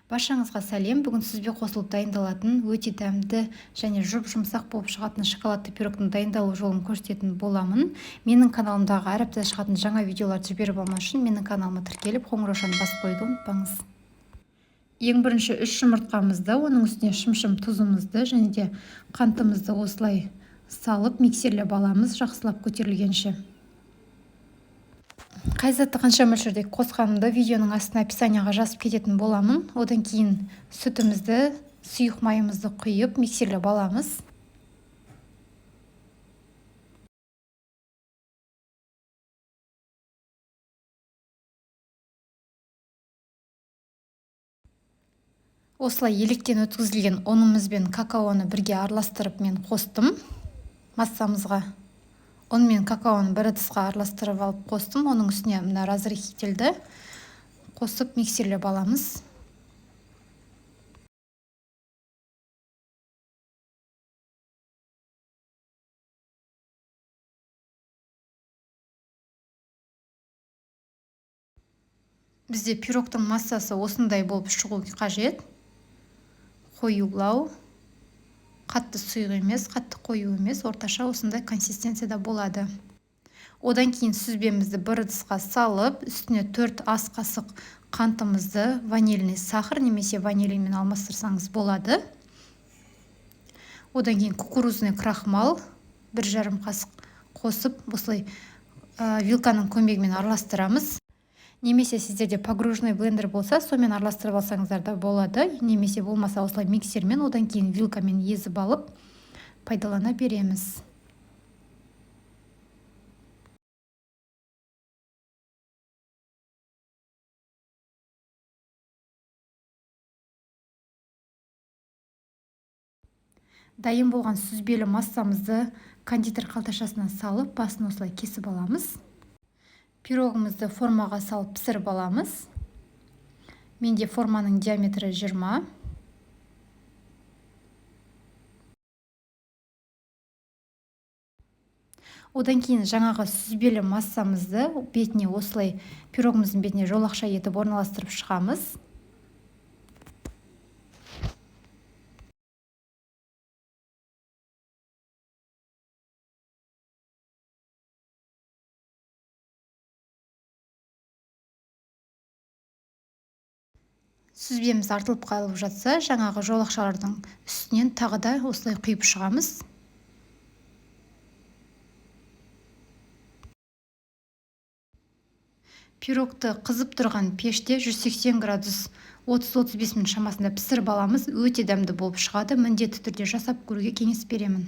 Баршаңызға сәлем. Бүгін сізбен қосылып дайындалатын өте дәмді және жұмсақ болып шығатын шоколадты пирогтың дайындалу жолын көрсететін боламын. Менің каналымдағы әр аптада шығатын жаңа видеоларды жіберіп алмас үшін менің каналыма тіркеліп қоңыраушаны басып қоюды ұмытпаңыз. Ең бірінші 3 жұмыртқамызды, оның үстіне шымшым тұзымызды және де қантымызды осылай салып миксерлеп аламыз, жақсылап көтерілгенше. Қай затты қанша мөлшерде қосқанымды видеоның астына описанияға жазып кететін боламын. Одан кейін сүтімізді, сұйық майымызды құйып миксерлеп аламыз. Осылай електен өткізілген ұнымыз бен какаоны бірге араластырып мен қостым массамызға. ұн мен какаоны бір ыдысқа араластырып алып қостым. Оның үстіне мына разрыхительді қосып миксерлеп аламыз. Бізде пирогтың массасы осындай болып шығу қажет. Қоюлау, қатты сұйық емес, қатты қою емес, орташа осындай консистенцияда болады. Одан кейін сүзбемізді бір ыдысқа салып, үстіне 4 ас қасық қантымызды ванильный сахар немесе ванилинмен алмастырсаңыз болады. Одан кейін кукурузный крахмал 1,5 қасық қосып, осылай вилканың көмегімен араластырамыз. Немесе сіздерде погружной блендер болса, сонымен араластырып алсаңыздар да болады. Немесе болмаса осылай миксермен, одан кейін вилкамен езіп алып пайдалана береміз. Дайын болған сүзбелі массамызды кондитер қалташасына салып, басын осылай кесіп аламыз. Пирогымызды формаға салып пісіріп аламыз. Менде форманың диаметрі 20. Одан кейін жаңағы сүзбелі массамызды бетіне осылай пирогымыздың бетіне жолақша етіп орналастырып шығамыз. Сүзбеміз артылып қалып жатса, жаңағы жолақшалардың үстінен тағы да осылай құйып шығамыз. Пирогты қызып тұрған пеште 180 градус 30-35 минут шамасында пісіріп аламыз. Өте дәмді болып шығады. Міндетті түрде жасап көруге кеңес беремін.